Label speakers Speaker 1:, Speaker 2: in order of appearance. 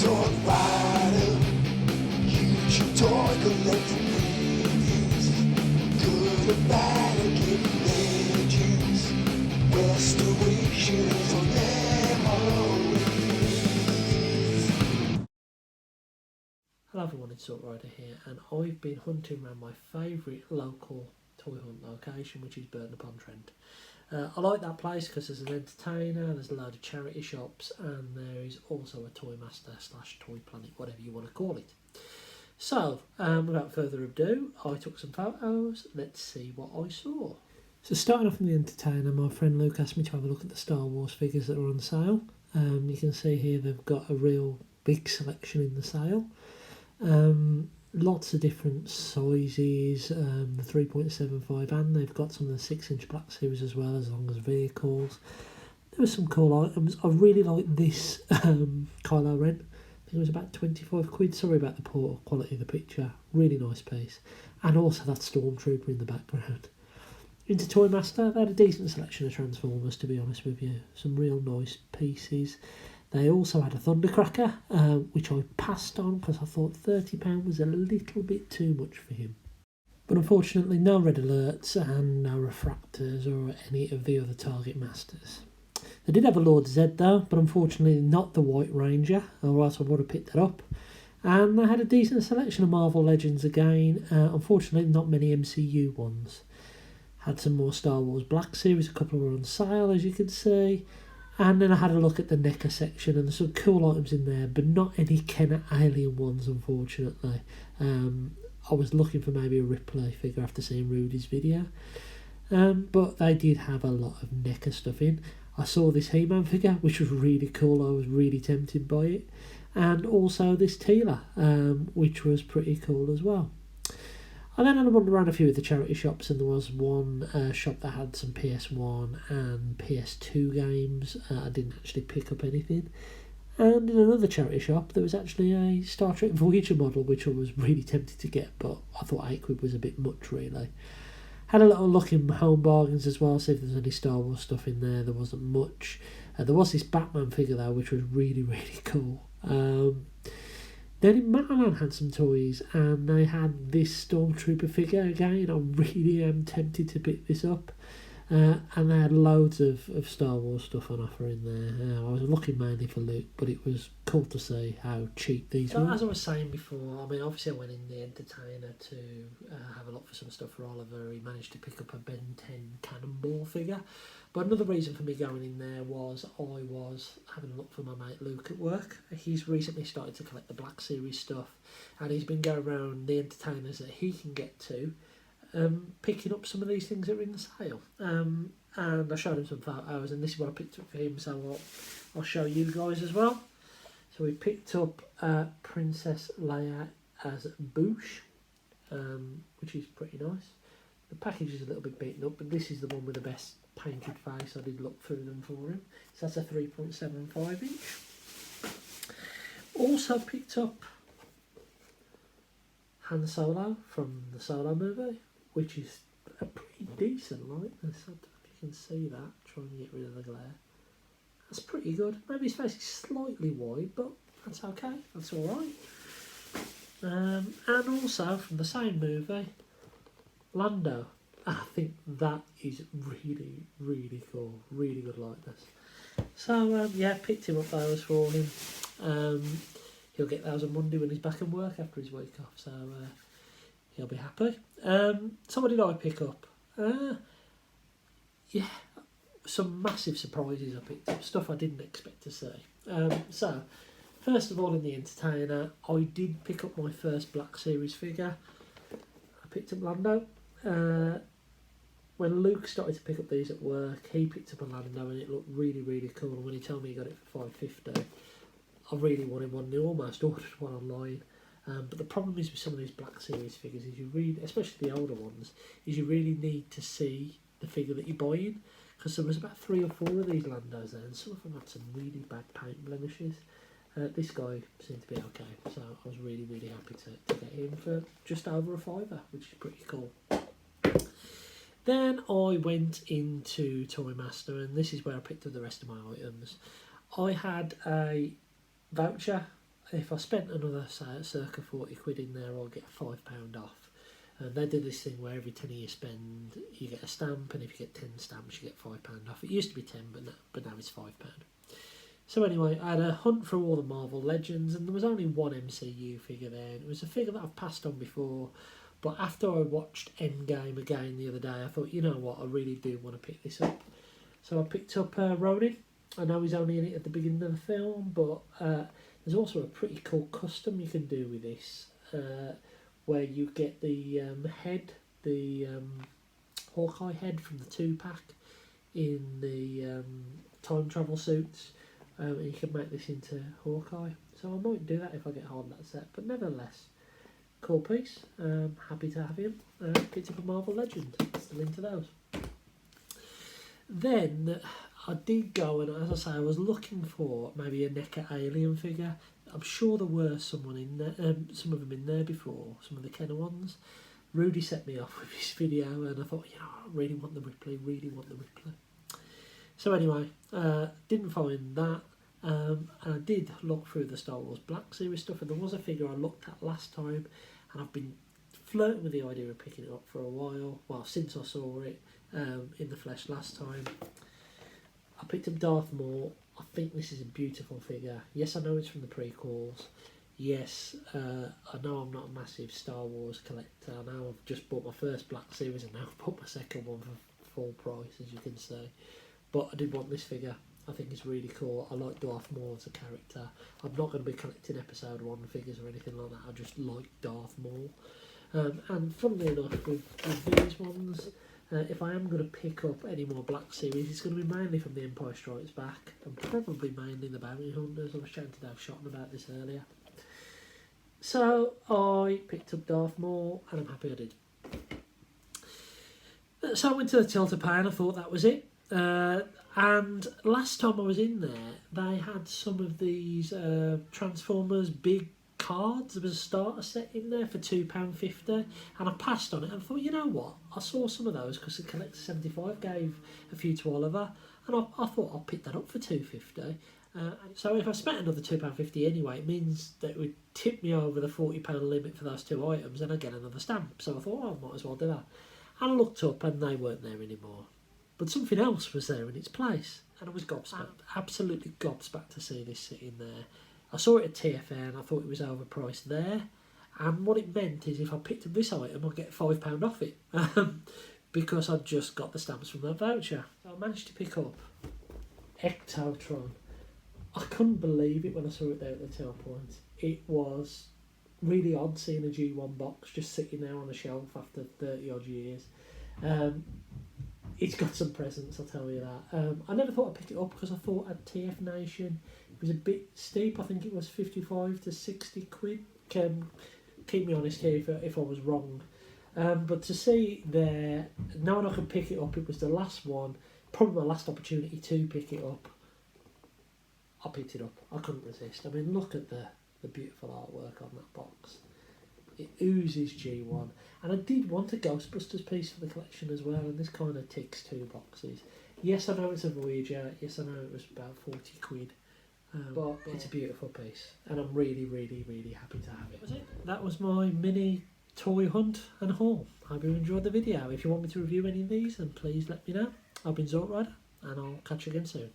Speaker 1: Sword fighter, huge toy collecting movies, good or bad or giving legends, restoration is on memories.
Speaker 2: Hello everyone, it's Sword Rider here, and I've been hunting around my favourite local toy hunt location, which is Burton-upon-Trent. I like that place because there's an entertainer, there's a load of charity shops, and there is also a Toy Master / Toy Planet, whatever you want to call it. So, without further ado, I took some photos. Let's see what I saw. So starting off in the entertainer, my friend Luke asked me to have a look at the Star Wars figures that are on sale. You can see here they've got a real big selection in the sale. Lots of different sizes, the 3.75, and they've got some of the 6-inch Black Series as well, as long as vehicles. There were some cool items. I really like this Kylo Ren. I think it was about 25 quid. Sorry about the poor quality of the picture. Really nice piece. And also that Stormtrooper in the background. Into Toy Master, they had a decent selection of Transformers, to be honest with you. Some real nice pieces. They also had a Thundercracker, which I passed on because I thought £30 was a little bit too much for him. But unfortunately, no red alerts and no refractors or any of the other Target Masters. They did have a Lord Zed though, but unfortunately not the White Ranger, or else I would have picked that up. And they had a decent selection of Marvel Legends again, unfortunately not many MCU ones. Had some more Star Wars Black Series, a couple were on sale as you can see. And then I had a look at the NECA section, and there's some cool items in there, but not any Kenner Alien ones, unfortunately. I was looking for maybe a Ripley figure after seeing Rudy's video. But they did have a lot of NECA stuff in. I saw this He-Man figure, which was really cool. I was really tempted by it. And also this Teela, which was pretty cool as well. And then I wandered around a few of the charity shops, and there was one shop that had some PS1 and PS2 games. I didn't actually pick up anything. And in another charity shop, there was actually a Star Trek Voyager model, which I was really tempted to get, but I thought £8 was a bit much, really. Had a little look in Home Bargains as well, see if there's any Star Wars stuff in there. There wasn't much. There was this Batman figure, though, which was really, really cool. Then in Matalan had some toys, and they had this Stormtrooper figure again. I really am tempted to pick this up. And they had loads of Star Wars stuff on offer in there. I was looking mainly for Luke, but it was cool to see how cheap these were. As I was saying before, I mean, obviously I went in the entertainer to have a look for some stuff for Oliver. He managed to pick up a Ben 10 Cannonball figure. But another reason for me going in there was I was having a look for my mate Luke at work. He's recently started to collect the Black Series stuff, and he's been going around the entertainers that he can get to, picking up some of these things that are in the sale. And I showed him some photos, and this is what I picked up for him, so I'll show you guys as well. So we picked up Princess Leia as Boushh, which is pretty nice. The package is a little bit beaten up, but this is the one with the best painted face. I did look through them for him. So that's a 3.75 inch. Also picked up Han Solo from the Solo movie, which is a pretty decent likeness. I don't know if you can see that. Try and get rid of the glare. That's pretty good. Maybe his face is slightly wide, but that's okay. That's alright. And also from the same movie, Lando. I think that is really, really cool. Really good likeness. So, yeah, picked him up those for him. He'll get those on Monday when he's back at work after his week off, so he'll be happy. So what did I pick up? Yeah, some massive surprises I picked up, stuff I didn't expect to see. So, first of all, in the entertainer, I did pick up my first Black Series figure. I picked up Lando. When Luke started to pick up these at work, he picked up a Lando and it looked really, really cool. And when he told me he got it for $5.50, I really wanted one. He almost ordered one online. But the problem is with some of these Black Series figures is especially the older ones, is you really need to see the figure that you're buying. Because there was about 3 or 4 of these Landos there, and some of them had some really bad paint blemishes. This guy seemed to be okay, so I was really, really happy to get him for just over £5, which is pretty cool. Then I went into Toy Master, and this is where I picked up the rest of my items. I had a voucher if I spent another, say, circa 40 quid in there, I'll get £5 off. And they do this thing where every tenner you spend, you get a stamp, and if you get 10 stamps, you get £5 off. It used to be 10, but now it's £5. So anyway, I had a hunt through all the Marvel Legends, and there was only one MCU figure there. And it was a figure that I've passed on before, but after I watched Endgame again the other day, I thought, you know what, I really do want to pick this up. So I picked up Ronin. I know he's only in it at the beginning of the film, but there's also a pretty cool custom you can do with this, where you get the head, the Hawkeye head from the 2-pack in the time travel suits, and you can make this into Hawkeye. So I might do that if I get hold of that set, but nevertheless, cool piece. Happy to have him. Picked up a Marvel Legend. Still into those. Then I did go, and as I say, I was looking for maybe a NECA Alien figure. I'm sure there were someone in there, some of them in there before, some of the Kenner ones. Rudy set me off with his video, and I thought, I really want the Ripley, So anyway, didn't find that, and I did look through the Star Wars Black Series stuff, and there was a figure I looked at last time, and I've been flirting with the idea of picking it up for a while, well, since I saw it in the flesh last time. I picked up Darth Maul. I think this is a beautiful figure. Yes, I know it's from the prequels. Yes, I know I'm not a massive Star Wars collector. I know I've just bought my first Black Series, and now I've bought my second one for full price, as you can see. But I did want this figure. I think it's really cool. I like Darth Maul as a character. I'm not going to be collecting Episode 1 figures or anything like that. I just like Darth Maul. And funnily enough, with these ones, if I am going to pick up any more Black Series, it's going to be mainly from The Empire Strikes Back, and probably mainly the Bounty Hunters. I was chatting to Dave Shotton about this earlier. So I picked up Darth Maul, and I'm happy I did. So I went to the Till to Pay, and I thought that was it. And last time I was in there, they had some of these Transformers big cards. There was a starter set in there for £2.50, and I passed on it and thought, you know what, I saw some of those because the Collector 75 gave a few to Oliver, and I thought I'll pick that up for £2.50. So if I spent another £2.50 anyway, it means that it would tip me over the £40 limit for those two items, and I get another stamp. So I thought, I might as well do that. And I looked up, and they weren't there anymore. But something else was there in its place, and I was gobsmacked, absolutely gobsmacked to see this sitting there. I saw it at TFN, I thought it was overpriced there, and what it meant is if I picked up this item, I'd get £5 off it, because I'd just got the stamps from that voucher. So I managed to pick up Ectotron. I couldn't believe it when I saw it there at the till point. It was really odd seeing a G1 box just sitting there on a shelf after 30 odd years. It's got some presents, I'll tell you that. I never thought I'd pick it up because I thought at TF Nation it was a bit steep. I think it was 55 to 60 quid. Keep me honest here if I was wrong. But to see there, knowing I could pick it up, it was the last one, probably my last opportunity to pick it up. I picked it up. I couldn't resist. I mean, look at the beautiful artwork on that box. It oozes G1. And I did want a Ghostbusters piece for the collection as well, and this kind of ticks 2 boxes. Yes, I know it's a Voyager. Yes, I know it was about 40 quid. But it's a beautiful piece, and I'm really, really, really happy to have it. That was it. That was my mini toy hunt and haul. I hope you enjoyed the video. If you want me to review any of these, then please let me know. I've been Zork Rider, and I'll catch you again soon.